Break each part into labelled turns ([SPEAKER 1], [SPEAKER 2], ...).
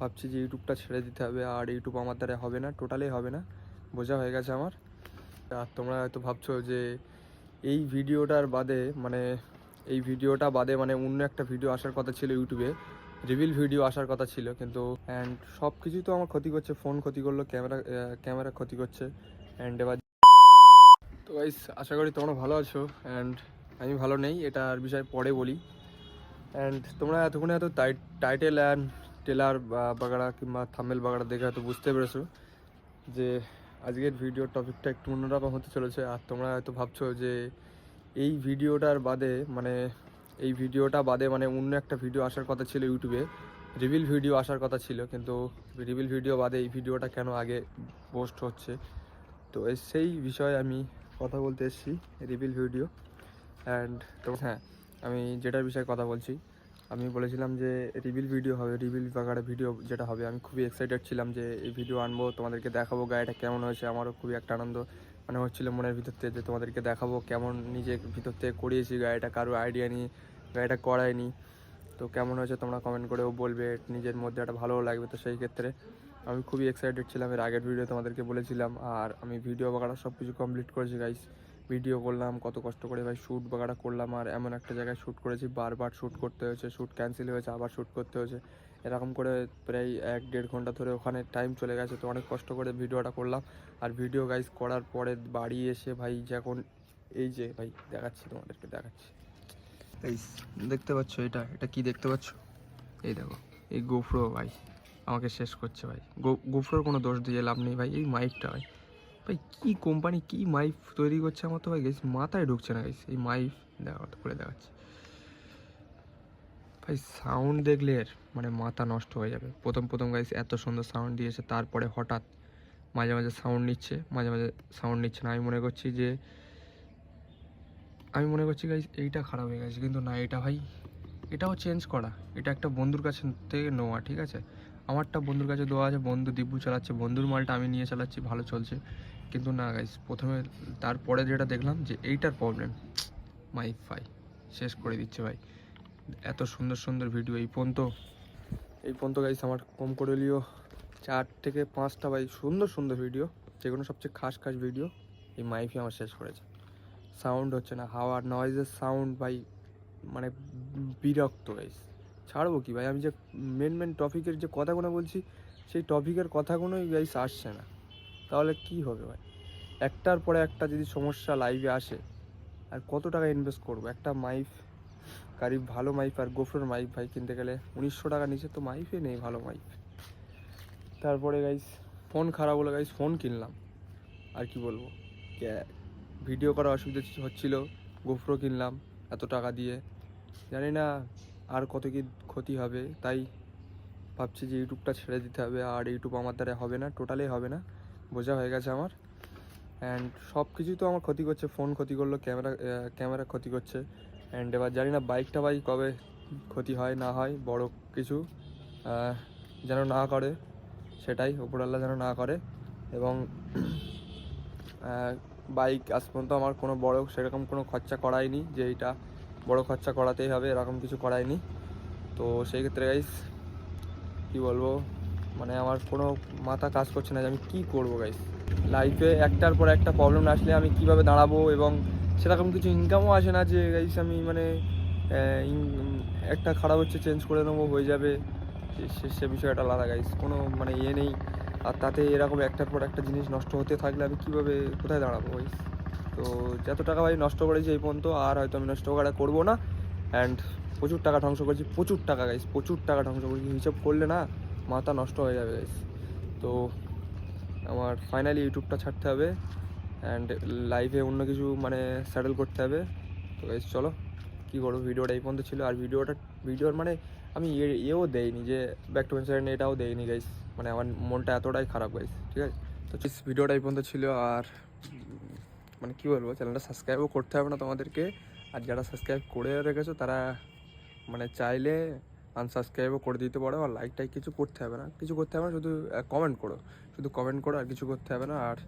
[SPEAKER 1] ভাবছি যে ইউটিউবটা ছেড়ে দিতে হবে, আর ইউটিউব আমার দ্বারা হবে না, টোটালি হবে না, বোঝা হয়ে গেছে আমার। আর তোমরা হয়তো ভাবছো যে এই ভিডিওটা বাদে মানে অন্য একটা ভিডিও আসার কথা ছিল ইউটিউবে, রিভিল ভিডিও আসার কথা ছিল, কিন্তু অ্যান্ড সব কিছুই তো আমার ক্ষতি করছে। ফোন ক্ষতি করলো, ক্যামেরা ক্ষতি করছে, অ্যান্ড এবার তো গাইস আশা করি তোমরা ভালো আছো, অ্যান্ড আমি ভালো নেই, এটার বিষয়ে পরে বলি। অ্যান্ড তোমরা এতক্ষণে হয়তো টাইটেল অ্যান্ড টেলার বাগাড়া কিংবা থাম্বনেল বাগাড়া দেখে হয়তো বুঝতে পেরেছো যে আজকের ভিডিওর টপিকটা একটু অন্যরকম হতে চলেছে। আর তোমরা হয়তো ভাবছো যে এই ভিডিওটা বাদে মানে অন্য একটা ভিডিও আসার কথা ছিল ইউটিউবে, রিভিল ভিডিও আসার কথা ছিল, কিন্তু রিভিল ভিডিও বাদে এই ভিডিওটা কেন আগে পোস্ট হচ্ছে। তো সেই বিষয়ে আমি কথা বলতে এসেছি, রিভিল ভিডিও। অ্যান্ড তো হ্যাঁ, আমি যেটার বিষয়ে কথা বলছি, আমি বলেছিলাম যে রিভিল ভিডিও হবে, রিভিল বাগাড়া ভিডিও যেটা হবে। আমি খুবই এক্সাইটেড ছিলাম যে এই ভিডিও আনবো, তোমাদেরকে দেখাবো গাড়িটা কেমন হয়েছে। আমারও খুবই একটা আনন্দ মানে হচ্ছিলো মনের ভিতর থেকে যে তোমাদেরকে দেখাবো কেমন নিজের ভিতর থেকে করিয়েছি গাড়িটা, কারো আইডিয়া নিয়ে গাড়িটা করায়নি। তো কেমন হয়েছে তোমরা কমেন্ট করেও বলবে, নিজের মধ্যে একটা ভালোও লাগবে। তো সেই ক্ষেত্রে আমি খুবই এক্সাইটেড ছিলাম, এর আগের ভিডিও তোমাদেরকে বলেছিলাম। আর আমি ভিডিও বাগাড়া সব কিছু কমপ্লিট করেছি গাইস, ভিডিও করলাম কত কষ্ট করে ভাই, শ্যুট বাগাড়া করলাম। আর এমন একটা জায়গায় শ্যুট করেছি, বারবার শ্যুট করতে হয়েছে, শ্যুট ক্যান্সেল হয়েছে, আবার শ্যুট করতে হয়েছে, এরকম করে প্রায় 1-1.5 ঘন্টা ধরে ওখানে টাইম চলে গেছে। তো অনেক কষ্ট করে ভিডিওটা করলাম। আর ভিডিও গাইস করার পরে বাড়ি এসে ভাই যখন এই যে ভাই দেখাচ্ছি, তোমাদেরকে দেখাচ্ছি গাইস, দেখতে পাচ্ছ এটা কি দেখতে পাচ্ছ? এই দেখো, এই গোপ্রো ভাই আমাকে শেষ করছে ভাই। গোপ্রোর কোনো দোষ দিয়ে লাভ নেই ভাই, এই মাইকটা ভাই, ভাই কী কোম্পানি কী মাইক তৈরি করছে আমার তো ভাই গাইস মাথায় ঢুকছে না গাইস। এই মাইক করে দেখাচ্ছে ভাই, সাউন্ড দেখলে এর মানে মাথা নষ্ট হয়ে যাবে। প্রথম গাইস এত সুন্দর সাউন্ড দিয়েছে, তারপরে হঠাৎ মাঝে মাঝে সাউন্ড নিচ্ছে, মাঝে মাঝে সাউন্ড নিচ্ছে না। আমি মনে করছি গাইস এইটা খারাপ হয়ে গেছে, কিন্তু না, এটা ভাই এটাও চেঞ্জ করা, এটা একটা বন্ধুর কাছে থেকে নেওয়া, ঠিক আছে। আমারটা বন্ধুর কাছে দেওয়া আছে, বন্ধু দিব্যু চালাচ্ছে, বন্ধুর মালটা আমি নিয়ে চালাচ্ছি, ভালো চলছে। কিন্তু না গাইস, তারপরে যেটা দেখলাম যে এইটার প্রবলেম, মাইক শেষ করে দিচ্ছে ভাই। এত সুন্দর ভিডিও এই পর্যন্ত গাইস আমার কম করে নিও 4 থেকে 5টা ভাই সুন্দর ভিডিও, যেগুলো সবচেয়ে খাস ভিডিও, এই মাইফই আমার শেষ করেছে। সাউন্ড হচ্ছে না, হাওয়ার নয়েজের সাউন্ড ভাই মানে বিরক্ত গাইস। ছাড়বো কি ভাই, আমি যে মেন টপিকের যে কথাগুলো বলছি, সেই টপিকের কথাগুলোই গাইস আসছে না, তাহলে কি হবে ভাই? একটার পরে একটা যদি সমস্যা লাইভে আসে, আর কত টাকা ইনভেস্ট করবো একটা মাইফ ভালো মাইফ আর গোফরের মাইফ ভাই কিনতে গেলে 1900 টাকা নিচে তো মাইফে নেই ভালো মাইফ। তারপরে গাইস ফোন খারাপ হলো গাইস, ফোন কিনলাম, আর কি বলবো, ভিডিও করার অসুবিধা হচ্ছিলো, গোফরো কিনলাম এত টাকা দিয়ে, জানি না আর কত কি ক্ষতি হবে। তাই ভাবছি যে ইউটিউবটা ছেড়ে দিতে হবে, আর ইউটিউব আমার দ্বারা হবে না, টোটালি হবে না, বোঝা হয়ে গেছে আমার। অ্যান্ড সব কিছুই তো আমার ক্ষতি করছে, ফোন ক্ষতি করলো, ক্যামেরা ক্ষতি করছে, অ্যান্ড এবার জানি না বাইকটা ভাই কবে ক্ষতি হয় না হয়, বড় কিছু যেন না করে, সেটাই উপরওয়ালা যেন না করে। এবং বাইক আজ পর্যন্ত আমার কোনো বড় সেরকম কোনো খরচা করায়নি যে এইটা বড় খরচা করাতেই হবে, এরকম কিছু করায়নি। তো সেই ক্ষেত্রে গাইস কী বলবো, মানে আমার কোনো মাথা কাজ করছে না যে আমি কী করবো গাইস। লাইফে একটার পর একটা প্রবলেম আসলে আমি কিভাবে দাঁড়াবো, এবং সেরকম কিছু ইনকামও আসে না যে গাইস আমি মানে একটা খারাপ হচ্ছে চেঞ্জ করে নেবো, হয়ে যাবে, সে বিষয়টা আলাদা গাইস, কোনো মানে নেই। আর তাতে এরকম একটার পর একটা জিনিস নষ্ট হতে থাকলে আমি কীভাবে কোথায় দাঁড়াবো গাইস। তো যত টাকা ভাই নষ্ট করেছি এই পর্যন্ত, আর হয়তো আমি নষ্ট করবো না। অ্যান্ড প্রচুর টাকা ধ্বংস করেছি, প্রচুর টাকা গাইস, প্রচুর টাকা ধ্বংস করেছি, হিসাব করলে না মাথা নষ্ট হয়ে যাবে গাইস। তো আমার ফাইনালি ইউটিউবটা ছাড়তে হবে, অ্যান্ড লাইভে অন্য কিছু মানে স্যাটেল করতে হবে। তো গাইস চলো কী করবো, ভিডিওটা এই পর্যন্ত ছিল। আর ভিডিওর মানে আমি এও দেইনি যে ব্যাক টু মেনশন, এটাও দেইনি গাইস, মানে আমার মনটা এতটাই খারাপ গাইস, ঠিক আছে। তো ভিডিওটা এই পর্যন্ত ছিল। আর মানে কী বলবো, চ্যানেলটা সাবস্ক্রাইবও করতে হবে না তোমাদেরকে, আর যারা সাবস্ক্রাইব করে রেখেছো তারা মানে চাইলে আনসাবস্ক্রাইবও করে দিতে পারো। আর লাইক কিছু করতে হবে না, শুধু কমেন্ট করো, আর কিছু করতে হবে না। আর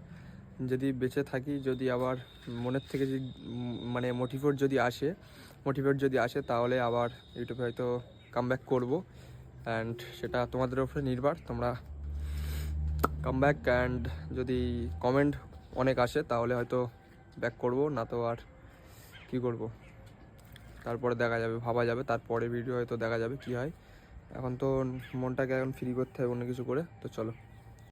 [SPEAKER 1] যদি বেঁচে থাকি, যদি আবার মনের থেকে যদি মানে মোটিভেট যদি আসে তাহলে আবার ইউটিউবে হয়তো কামব্যাক করবো। অ্যান্ড সেটা তোমাদের উপরে নির্ভর, তোমরা কাম ব্যাক। অ্যান্ড যদি কমেন্ট অনেক আসে তাহলে হয়তো ব্যাক করব, না তো আর কী করব, তারপরে দেখা যাবে, ভাবা যাবে, তারপরে ভিডিও হয়তো দেখা যাবে কি হয়। এখন তো মনটাকে এখন ফ্রি করতে হবে অন্য কিছু করে। তো চলো।